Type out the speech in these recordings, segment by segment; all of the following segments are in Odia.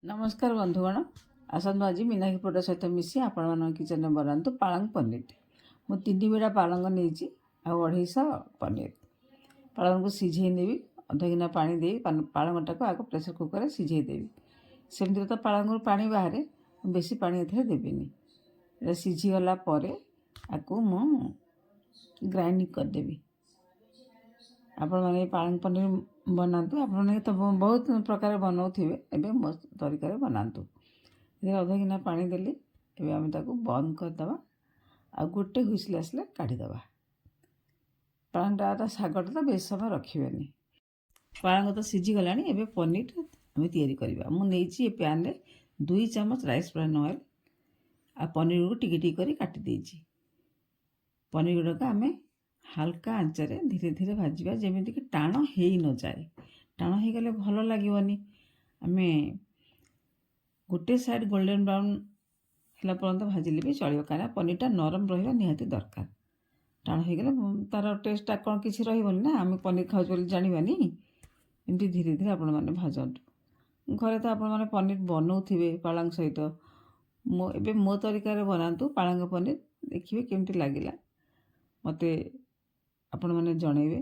नमस्कार बंधुगण आसतु आज मीनाक्षी पोटा सहित मिसी आपण किचन में बनातु पालंग पनीर। मुझे 3 बिड़ा पालंग नहीं 250 पनीर। पालंग को सीझे नेबी अध गिना पानी दे पालंगटा को आग प्रेसर कुकर में सीझे देवी। सेमती तो पालंग पानी बाहर बेसी पानी एथे देविनी। सीझीगला आपको मु ग्राइंड करदेवी। आपण मैंने पालंग पनीर बनातु आपने तो बहुत प्रकार बनाऊे एवं मो तरीका बनातु। ये अध गिना पानी देली एवं आम ताको बंद करदे आ गोटे हुइसिल आसले काढ़ीदे। पालंगटा शागटा तो बेस समय रखिए। पालंग तो सीझीगला एवं पनीर आम तैयारी करवा। मुझे पैन रे 2 चामच राइस ब्रान ऑयल आ पनीर को टिकी टिकी कर काटी। पनीर गुड़ाक आम हाल्का आंचरे धीरे धीरे भाजवा जमीक टाण हो न जाए। टाण हो गले भल लगे। आम गोटे साइड गोल्डन ब्राउन है पर्यंत भाजिले भी चलो कहीं पनीरटा नरम रहा निहाती दरकार। टाण हो गले तार टेस्टा कौन किसी रही ना आम पनीर खाऊ जानानी। एमती धीरे धीरे आपण मैंने भाजतु। घरे तो आपण मैंने पनीर बनाऊे पालंग सहित मो तरीका बनातु पालंग पनीर देखिए केमती लगिला मते आपण मैंने जनइबे।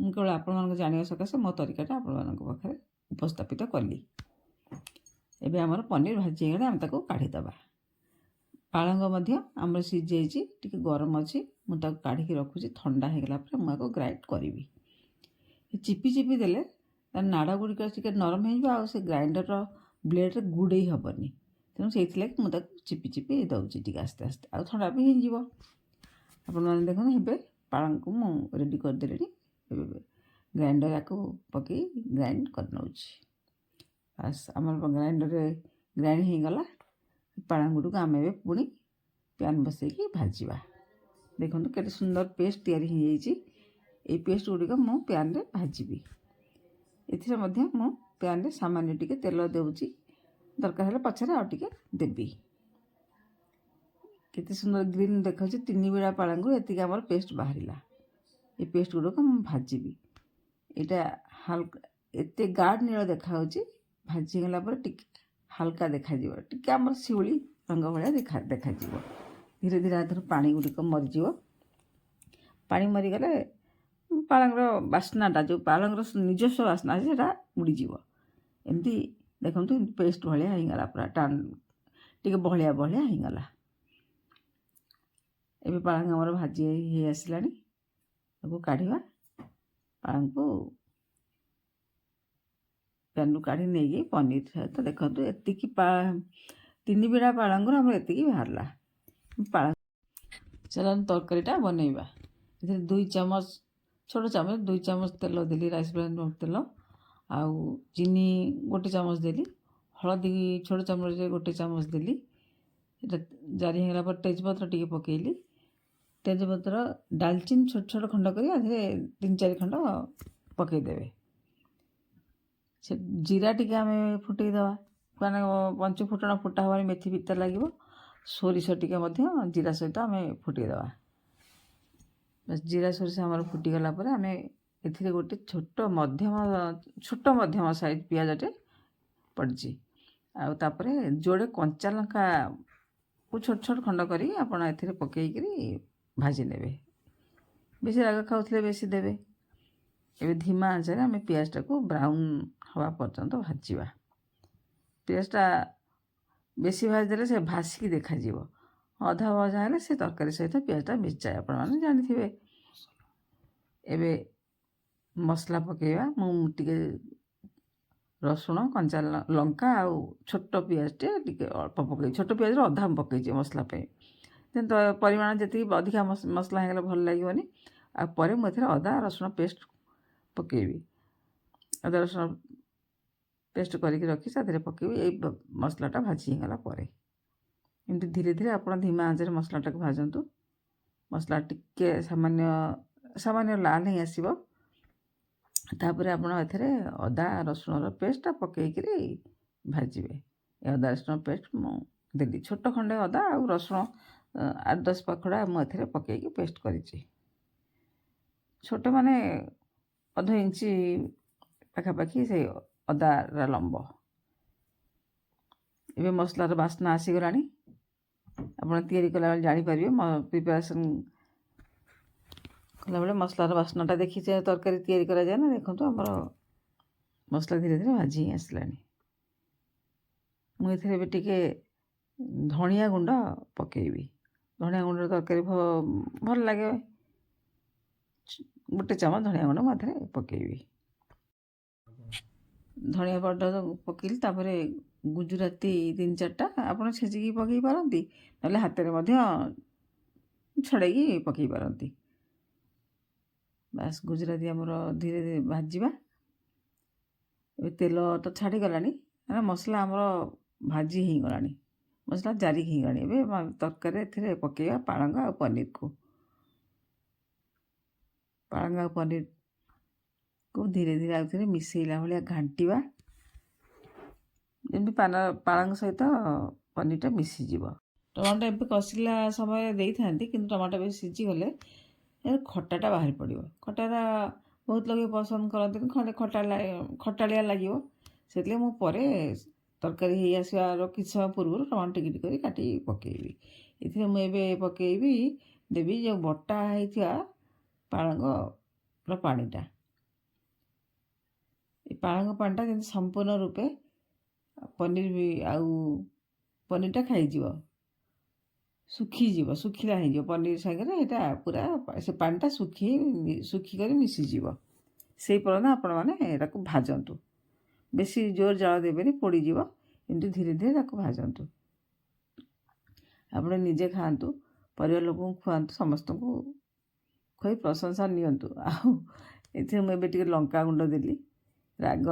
केवल आपण जाना सकाशे मो तरीकाटा आपण पाखे उपस्थापित कली। एबे आमर पनीर भाजी गले आम ताको काढ़ीदबा। पालंग आमर सीझे टी गरम अच्छी मुझे काढ़ी रखुची। ठंडा हो गला मुझे ग्राइंड करी। चिपी चिपी देले तार नाड़ गुड़िक नरम हो ग्राइंडर ब्लेड गुड़े हेनी। तेणु से मुझे चिपी चिपी दौची टी आस्ते आस्ते आ ठंडा भी हो। आपण मैंने देखो हे पालंग को मुझे रेडी करदे। ग्राइंडर या पकई ग्राइंड कर नौची। बस आम ग्राइंडर ग्राइंड हो गला। पालंग गुड़ को आम पुणी पैन बसैकी भाजवा। देखो के सुंदर पेस्ट या पेस्ट गुड़िक मु पैन रे भाजी। एथिरे मु पैन रे सामान्य टिके तेल देउची। दरकार है पछरे आउ टिके देबी। केते सुंदर ग्रीन देखा 3 बिड़ा पालंग एति आम पेस्ट बाहर। ये पेस्ट गुड़क मुझे भाजी। यहाँ हाल्का एत गाढ़ नील देखा भाजीगला हाल्का देखा टी आम शिउली रंग भाया देखा। धीरे धीरे आधर पानी गुड़िक मरीज। पानी मरीगले पालंगर बास्नाटा जो पालंगर निजस्व बास्ना से उड़ीज। एमती देखो पेस्ट भाया होगला पूरा टाण टी बहलिया बहलिया होगला। एबे पालंग आमर भाजी हो आसला काढ़ा। पालंग को पैन काढ़ी नहीं पनीर सहित देखो एति 3 बिड़ा पालंग आम एति बाहर। पालंग चलो तरकारीटा बनइबा। 2 चामच छोट चामच 2 चामच तेल देली राइस ब्रान तेल आउ चीनी गोटे चामच देली। हलदी छोट चामच गोटे चामच देली। जारी होगा पर तेजपत्र टी पकेली। तेजपत्र डालचीन छोट छोट खंड कर 3-4 खंड पकईदे। से जीरा टी आम फुटईदे कहना पंच फुटण फुटा हमारे मेथी पिता लगे। सोरिष टी जीरा सहित आम फुटईदे। बस जीरा सोरिष आम फुटीगला आम ए गोटे छोट मध्यम साइज पियाजटे पड़ी। आउे जोड़े कंचा लंका को छोट छोट खंड कर पकईक भाजी ने। बेसी राग खाऊे बेसी देवे। एबे धीमा आंचरे आम पियाजटा को ब्राउन हवा पर्यंत भाजवा। पियाजटा बेसी भाजदे से भासिकी देखा। अधा भजा है से तरकारी सहित पियाजटा मिर्चाए आपने जानी। एबे मसला पकेवा मुझे रसुण कंचा लंका आउ छोट पियाजटे अल्प पकई छोट पियाज अधा पकई मसला तो परिमाण जी अधिका मसला होगला भल लगे। आपर मुझे अदा रसुण पेस्ट पकेबी। अदा रसुण पेस्ट करके रखी साथ पकेबी। ये मसलाटा भाजी होगला एमती धीरे धीरे आप धीमा आंचरे मसलाटा को भाजतु। मसला टिके सामान्य सामान्य लाल ही आसब। तापर आप अदा रसुण पेस्ट पकईक भाजबे। अदा रसुण पेस्ट मुझे छोट खंडे अदा आ रसुण 8-10 पाखड़ा मुझे पकईक पेस्ट कर छोट माने अध इंची पाखापाखि से अदार लंब ଏବେ ମସଲାର ବାସ୍ନା ଆସିଗଲାଣି। ଆପଣ ତିଆରି କଲାବେଳେ ଜାଣିପାରିବେ ପ୍ରିପାରେସନ୍ କଲାବେଳେ ମସଲାର ବାସ୍ନାଟା ଦେଖିଛେ ତରକାରୀ ତିଆରି କରାଯାଏ ନା। ଦେଖନ୍ତୁ ଆମର ମସଲା ଧୀରେ ଧୀରେ ଭାଜି ହିଁ ଆସିଲାଣି। ମୁଁ ଏଥିରେ ଏବେ ଟିକେ ଧଣିଆ ଗୁଣ୍ଡ ପକାଇବି। ଧଣିଆ ଗୁଣ୍ଡର ତରକାରୀ ଭଲ ଲାଗେ। ଗୋଟେ ଚାମଚ ଧଣିଆ ଗୁଣ୍ଡ ମୁଁ ଏଥିରେ ପକାଇବି। ଧଣିଆ ପାଉଡ଼ର ପକାଇଲି, ତାପରେ ଗୁଜୁରାତି 3-4ଟା ଆପଣ ଛେଚିକି ପକାଇ ପାରନ୍ତି, ନହେଲେ ହାତରେ ମଧ୍ୟ ଛଡ଼େଇକି ପକାଇ ପାରନ୍ତି। ବାସ୍ ଗୁଜୁରାତି ଆମର ଧୀରେ ଧୀରେ ଭାଜିବା। ଏବେ ତେଲ ତ ଛାଡ଼ିଗଲାଣି, ମସଲା ଆମର ଭାଜି ହେଇଗଲାଣି, ମସଲା ଜାରି ହେଇଗଲାଣି। ଏବେ ତରକାରୀ ଏଥିରେ ପକାଇବା ପାଳଙ୍ଗ ଆଉ ପନିରକୁ। ପାଳଙ୍ଗ ଆଉ ପନିରକୁ ଧୀରେ ଧୀରେ ଆଉ ଥରେ ମିଶାଇଲା ଭଳିଆ ଘାଣ୍ଟିବା, ଯେମିତି ପାଳଙ୍ଗ ସହିତ ପନିରଟା ମିଶିଯିବ। ଟମାଟୋ ଏବେ କଷିଲା ସମୟରେ ଦେଇଥାନ୍ତି, କିନ୍ତୁ ଟମାଟୋ ଏବେ ସିଝିଗଲେ ଖଟାଟା ବାହାରି ପଡ଼ିବ। ଖଟାଟା ବହୁତ ଲୋକ ପସନ୍ଦ କରନ୍ତିନି, ଖଟାଳିଆ ଲାଗିବ। ସେଥିଲାଗି ମୁଁ ପରେ ତରକାରୀ ହେଇ ଆସିବାର କିଛି ସମୟ ପୂର୍ବରୁ ଟମାଟୋ ଟିକେ ଟିକେ କରି କାଟିକି ପକାଇବି। ଏଥିରେ ମୁଁ ଏବେ ଦେବି ଯେଉଁ ବଟା ହେଇଥିବା ପାଳଙ୍ଗର ପାଣିଟା। ଏ ପାଳଙ୍ଗ ପାଣିଟା ଯେମିତି ସମ୍ପୂର୍ଣ୍ଣ ରୂପେ ପନିରଟା ଖାଇଯିବ, ଶୁଖିଲା ହେଇଯିବ। ପନିର ସାଙ୍ଗରେ ଏଇଟା ପୁରା ସେ ପାଣିଟା ଶୁଖିକରି ମିଶିଯିବ। ସେଇ ପର୍ଯ୍ୟନ୍ତ ଆପଣମାନେ ଏଟାକୁ ଭାଜନ୍ତୁ। ବେଶୀ ଜୋର ଜାଳ ଦେବେନି, ପୋଡ଼ିଯିବ। ଏମିତି ଧୀରେ ଧୀରେ ତାକୁ ଭାଜନ୍ତୁ। ଆପଣ ନିଜେ ଖାଆନ୍ତୁ, ପରିବାର ଲୋକଙ୍କୁ ଖୁଆନ୍ତୁ, ସମସ୍ତଙ୍କୁ ଖୁଆଇ ପ୍ରଶଂସା ନିଅନ୍ତୁ। ଆଉ ଏଥିରେ ମୁଁ ଏବେ ଟିକେ ଲଙ୍କା ଗୁଣ୍ଡ ଦେଲି। ରାଗ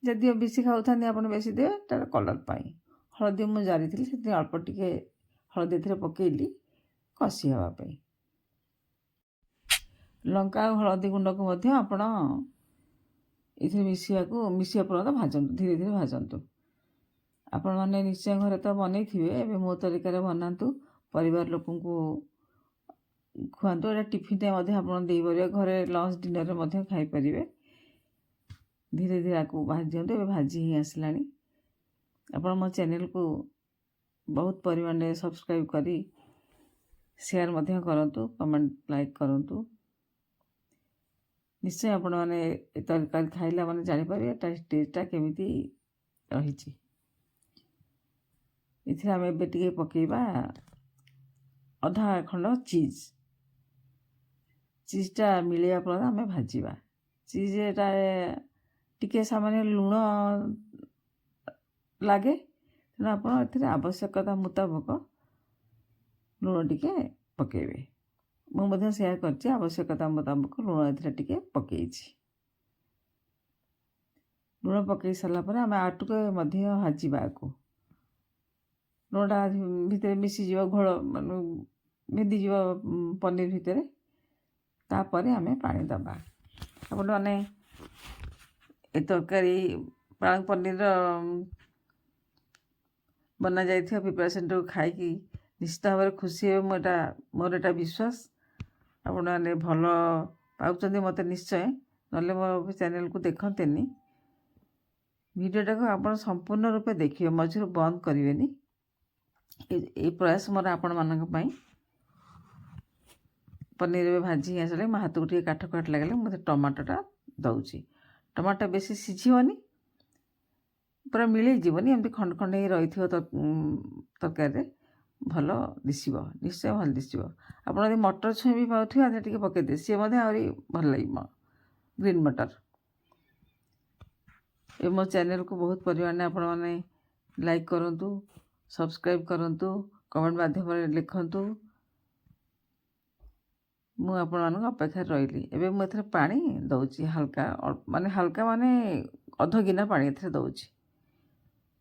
ଯଦି ବେଶୀ ଖାଉଥାନ୍ତି ଆପଣ ବେଶୀ ଦେବେ, ତା'ର କଲର୍ ପାଇଁ। ହଳଦୀ ମୁଁ ଜାରିଥିଲି, ସେଥିରେ ଅଳ୍ପ ଟିକେ ହଳଦୀ ଏଥିରେ ପକାଇଲି କଷି ହେବା ପାଇଁ। ଲଙ୍କା ଆଉ ହଳଦୀ ଗୁଣ୍ଡକୁ ମଧ୍ୟ ଆପଣ ଏଥିରେ ମିଶିବା ପର୍ଯ୍ୟନ୍ତ ଭାଜନ୍ତୁ, ଧୀରେ ଧୀରେ ଭାଜନ୍ତୁ। ଆପଣମାନେ ନିଶ୍ଚୟ ଘରେ ତ ବନେଇଥିବେ, ଏବେ ମୋ ତରିକାରେ ବନାନ୍ତୁ, ପରିବାର ଲୋକଙ୍କୁ ଖୁଆନ୍ତୁ। ଏଇଟା ଟିଫିନ୍ରେ ମଧ୍ୟ ଆପଣ ଦେଇପାରିବେ, ଘରେ ଲଞ୍ଚ ଡିନରରେ ମଧ୍ୟ ଖାଇପାରିବେ। ଧୀରେ ଧୀରେ ଆକୁ ଭାଜି ଦିଅନ୍ତୁ। ଏବେ ଭାଜି ହିଁ ଆସିଲାଣି। ଆପଣ ମୋ ଚ୍ୟାନେଲକୁ ବହୁତ ପରିମାଣରେ ସବସ୍କ୍ରାଇବ୍ କରି ସେୟାର ମଧ୍ୟ କରନ୍ତୁ, କମେଣ୍ଟ ଲାଇକ୍ କରନ୍ତୁ। ନିଶ୍ଚୟ ଆପଣମାନେ ଏ ତରକାରୀ ଖାଇଲା ମାନେ ଜାଣିପାରିବେ ଟେଷ୍ଟଟା କେମିତି ରହିଛି। ଏଥିରେ ଆମେ ଏବେ ଟିକେ ପକାଇବା ଅଧା ଖଣ୍ଡ ଚିଜ୍ଟା ମିଳିବା ପର୍ଯ୍ୟନ୍ତ ଆମେ ଭାଜିବା। ଚିଜ୍ଟା ଟିକେ ସାମାନ୍ୟ ଲୁଣ ଲାଗେ, ତେଣୁ ଆପଣ ଏଥିରେ ଆବଶ୍ୟକତା ମୁତାବକ ଲୁଣ ଟିକେ ପକାଇବେ। ମୁଁ ମଧ୍ୟ ସେୟା କରିଛି, ଆବଶ୍ୟକତା ମୁତାବକ ଲୁଣ ଏଥିରେ ଟିକେ ପକାଇଛି। ଲୁଣ ପକାଇ ସାରିଲା ପରେ ଆମେ ଆଉ ଟିକେ ମଧ୍ୟ ଭାଜିବା। ଆକୁ ଲୁଣଟା ଭିତରେ ମିଶିଯିବ, ଭେଦିଯିବ ପନିର ଭିତରେ। ତାପରେ ଆମେ ପାଣି ଦେବା। ଆପଣମାନେ ଏ ତରକାରୀ ପାଳଙ୍ଗ ପନିରର ବନାଯାଇଥିବା ପ୍ରିପାରେସନ୍ଟାକୁ ଖାଇକି ନିଶ୍ଚିତ ଭାବରେ ଖୁସି ହେବେ। ମୋର ଏଇଟା ବିଶ୍ୱାସ। ଆପଣମାନେ ଭଲ ପାଉଛନ୍ତି ମୋତେ ନିଶ୍ଚୟ, ନହେଲେ ମୋ ଚ୍ୟାନେଲକୁ ଦେଖନ୍ତେନି। ଭିଡ଼ିଓଟାକୁ ଆପଣ ସମ୍ପୂର୍ଣ୍ଣ ରୂପେ ଦେଖିବେ, ମଝିରୁ ବନ୍ଦ କରିବେନି। ଏଇ ପ୍ରୟାସ ମୋର ଆପଣମାନଙ୍କ ପାଇଁ। ପନିର ଏବେ ଭାଜି ଆସିଲେ ମୋ ହାତକୁ ଟିକେ କାଠ ଲାଗିଲେ ମୁଁ ଟମାଟୋଟା ଦେଉଛି। ଟମାଟୋ ବେଶୀ ସିଝିବନି, ପୁରା ମିଳେଇଯିବନି, ଏମିତି ଖଣ୍ଡ ଖଣ୍ଡ ହେଇ ରହିଥିବ ତରକାରୀରେ ଭଲ ଦିଶିବ, ନିଶ୍ଚୟ ଭଲ ଦିଶିବ। ଆପଣ ଯଦି ମଟର ଛୁଇଁ ବି ପାଉଥିବେ ସେଥିରେ ଟିକେ ପକାଇଦେବେ, ସିଏ ମଧ୍ୟ ଆହୁରି ଭଲ ଲାଗିବ। ଗ୍ରୀନ୍ ମଟର। ଏ ମୋ ଚ୍ୟାନେଲକୁ ବହୁତ ପରିମାଣରେ ଆପଣମାନେ ଲାଇକ୍ କରନ୍ତୁ, ସବସ୍କ୍ରାଇବ୍ କରନ୍ତୁ, କମେଣ୍ଟ ମାଧ୍ୟମରେ ଲେଖନ୍ତୁ। ମୁଁ ଆପଣମାନଙ୍କ ଅପେକ୍ଷାରେ ରହିଲି। ଏବେ ମୁଁ ଏଥିରେ ପାଣି ଦେଉଛି ହାଲକା ମାନେ ଅଧ ଗିନା ପାଣି ଏଥିରେ ଦେଉଛି।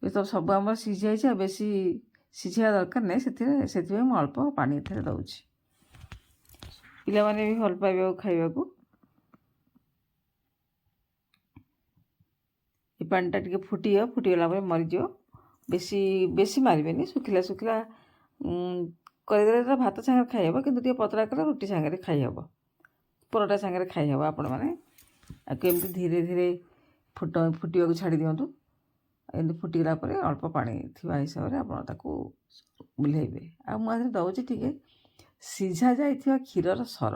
ଏ ତ ସବୁ ଆମର ସିଝିଯାଇଛି, ଆଉ ବେଶୀ ସିଝିବା ଦରକାର ନାହିଁ। ସେଥିପାଇଁ ମୁଁ ଅଳ୍ପ ପାଣି ଏଥିରେ ଦେଉଛି। ପିଲାମାନେ ବି ଭଲ ପାଇବେ ଖାଇବାକୁ। ଏ ପାଣିଟା ଟିକେ ଫୁଟିଗଲା ପରେ ମରିଯିବ। ବେଶୀ ମାରିବେନି, ଶୁଖିଲା କରିଦେଲେ ତ ଭାତ ସାଙ୍ଗରେ ଖାଇହେବ, କିନ୍ତୁ ଟିକେ ପତଳା କଲେ ରୁଟି ସାଙ୍ଗରେ ଖାଇହେବ, ପରଟା ସାଙ୍ଗରେ ଖାଇହେବ। ଆପଣମାନେ ଆକୁ ଏମିତି ଧୀରେ ଧୀରେ ଫୁଟିବାକୁ ଛାଡ଼ି ଦିଅନ୍ତୁ। ଏମିତି ଫୁଟିଗଲା ପରେ ଅଳ୍ପ ପାଣି ଥିବା ହିସାବରେ ଆପଣ ତାକୁ ଓହ୍ଲେଇବେ। ଆଉ ମୁଁ ଆଜି ଦେଉଛି ଟିକେ ସିଝା ଯାଇଥିବା କ୍ଷୀରର ସର।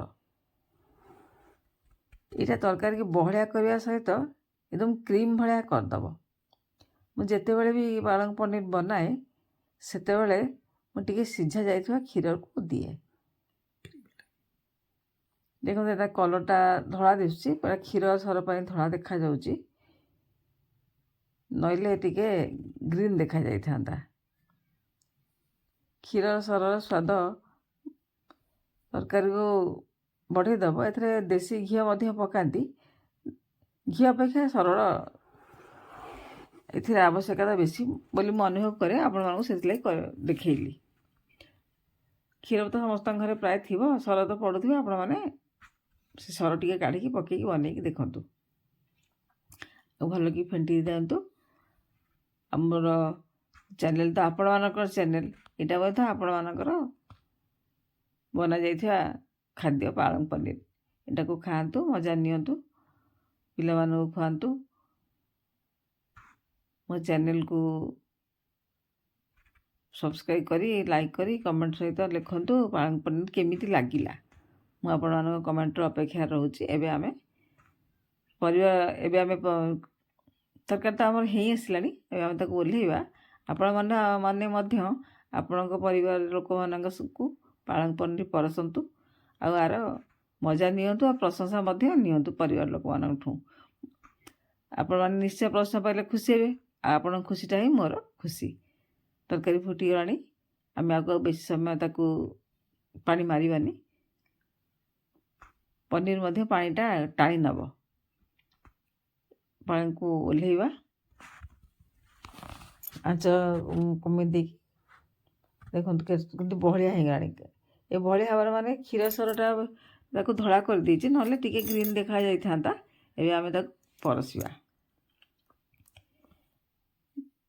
ଏଇଟା ତରକାରୀକି ବହଳିଆ କରିବା ସହିତ ଏକଦମ କ୍ରିମ୍ ଭଳିଆ କରିଦେବ। ମୁଁ ଯେତେବେଳେ ବି ପାଳଙ୍ଗ ପନିର ବନାଏ ସେତେବେଳେ ମୁଁ ଟିକେ ସିଝା ଯାଇଥିବା କ୍ଷୀରକୁ ଦିଏ। ଦେଖନ୍ତୁ ଏଇଟା କଲର୍ଟା ଧଳା ଦିଶୁଛି, ପୁରା କ୍ଷୀର ସର ପାଇଁ ଧଳା ଦେଖାଯାଉଛି, ନହେଲେ ଟିକେ ଗ୍ରୀନ୍ ଦେଖାଯାଇଥାନ୍ତା। କ୍ଷୀର ସରର ସ୍ୱାଦ ତରକାରୀକୁ ବଢ଼େଇ ଦେବ। ଏଥିରେ ଦେଶୀ ଘିଅ ମଧ୍ୟ ପକାନ୍ତି। ଘିଅ ଅପେକ୍ଷା ସରଳ ଏଥିରେ ଆବଶ୍ୟକତା ବେଶୀ ବୋଲି ମୁଁ ଅନୁଭବ କରେ, ଆପଣମାନଙ୍କୁ ସେଥିଲାଗି ଦେଖେଇଲି। କ୍ଷୀର ତ ସମସ୍ତଙ୍କ ଘରେ ପ୍ରାୟ ଥିବ, ସର ତ ପଡ଼ୁଥିବ, ଆପଣମାନେ ସେ ସର ଟିକେ କାଢ଼ିକି ପକେଇକି ବନେଇକି ଦେଖନ୍ତୁ। ଆଉ ଭଲକି ଫେଣ୍ଟି ଦିଅନ୍ତୁ। ଆମର ଚ୍ୟାନେଲ୍ ତ ଆପଣମାନଙ୍କର ଚ୍ୟାନେଲ୍, ଏଇଟା ମଧ୍ୟ ଆପଣମାନଙ୍କର ବନାଯାଇଥିବା ଖାଦ୍ୟ ପାଳଙ୍ଗ ପନିର। ଏଟାକୁ ଖାଆନ୍ତୁ, ମଜା ନିଅନ୍ତୁ, ପିଲାମାନଙ୍କୁ ଖୁଆନ୍ତୁ। ମୋ ଚ୍ୟାନେଲ୍କୁ ସବସ୍କ୍ରାଇବ୍ କରି, ଲାଇକ୍ କରି, କମେଣ୍ଟ ସହିତ ଲେଖନ୍ତୁ ପାଳଙ୍ଗ ପନିର କେମିତି ଲାଗିଲା। ମୁଁ ଆପଣମାନଙ୍କ କମେଣ୍ଟର ଅପେକ୍ଷାରେ ରହୁଛି। ଏବେ ଆମେ ତରକାରୀ ତ ଆମର ହେଇ ଆସିଲାଣି, ଏବେ ଆମେ ତାକୁ ଓହ୍ଲେଇବା। ଆପଣମାନେ ମଧ୍ୟ ଆପଣଙ୍କ ପରିବାର ଲୋକମାନଙ୍କୁ ପାଳଙ୍ଗ ପନିର ପରସନ୍ତୁ, ଆଉ ଆର ମଜା ନିଅନ୍ତୁ, ଆଉ ପ୍ରଶଂସା ମଧ୍ୟ ନିଅନ୍ତୁ ପରିବାର ଲୋକମାନଙ୍କଠୁ। ଆପଣମାନେ ନିଶ୍ଚୟ ପ୍ରଶ୍ନ ପାଇଲେ ଖୁସି ହେବେ, ଆଉ ଆପଣଙ୍କ ଖୁସିଟା ହିଁ ମୋର ଖୁସି। ତରକାରୀ ଫୁଟିଗଲାଣି, ଆମେ ଆଉ ବେଶୀ ସମୟ ତାକୁ ପାଣି ମାରିବାନି, ପନିର ମଧ୍ୟ ପାଣିଟା ଟାଣି ନେବ। ପାଣିକୁ ଓହ୍ଲେଇବା, ଆଞ୍ଚ କମେଇ ଦେଇକି। ଦେଖନ୍ତୁ କିନ୍ତୁ ବହଳିଆ ହେଇଗଲାଣି। ଏ ବହଳିଆ ହେବାର ମାନେ କ୍ଷୀର ସରଟା ତାକୁ ଧଳା କରିଦେଇଛି, ନହେଲେ ଟିକେ ଗ୍ରୀନ୍ ଦେଖାଯାଇଥାନ୍ତା। ଏବେ ଆମେ ତାକୁ ପରସିବା।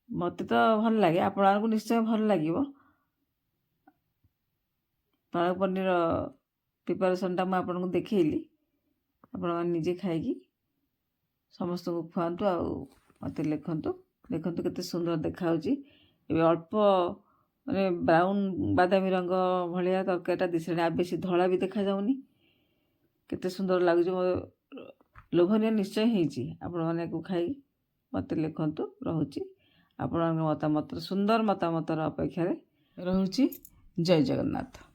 ମୋତେ ତ ଭଲ ଲାଗେ, ଆପଣମାନଙ୍କୁ ନିଶ୍ଚୟ ଭଲ ଲାଗିବ। ପାଳଙ୍ଗ ପନିର ପ୍ରିପାରେସନ୍ଟା ମୁଁ ଆପଣଙ୍କୁ ଦେଖେଇଲି। ଆପଣମାନେ ନିଜେ ଖାଇକି ସମସ୍ତଙ୍କୁ ଖୁଆନ୍ତୁ, ଆଉ ମୋତେ ଲେଖନ୍ତୁ। ଦେଖନ୍ତୁ କେତେ ସୁନ୍ଦର ଦେଖାହେଉଛି। ଏବେ ଅଳ୍ପ ମାନେ ବ୍ରାଉନ୍ ବାଦାମୀ ରଙ୍ଗ ଭଳିଆ ତରକାରୀଟା ଦିଶିଲାଣି, ଆଉ ବେଶୀ ଧଳା ବି ଦେଖାଯାଉନି। କେତେ ସୁନ୍ଦର ଲାଗୁଛି, ଲୋଭନୀୟ ନିଶ୍ଚୟ ହେଇଛି। ଆପଣମାନେ ୟାକୁ ଖାଇ ମୋତେ ଲେଖନ୍ତୁ। ରହୁଛି ଆପଣଙ୍କ ସୁନ୍ଦର ମତାମତର ଅପେକ୍ଷାରେ ରହୁଛି। ଜୟ ଜଗନ୍ନାଥ।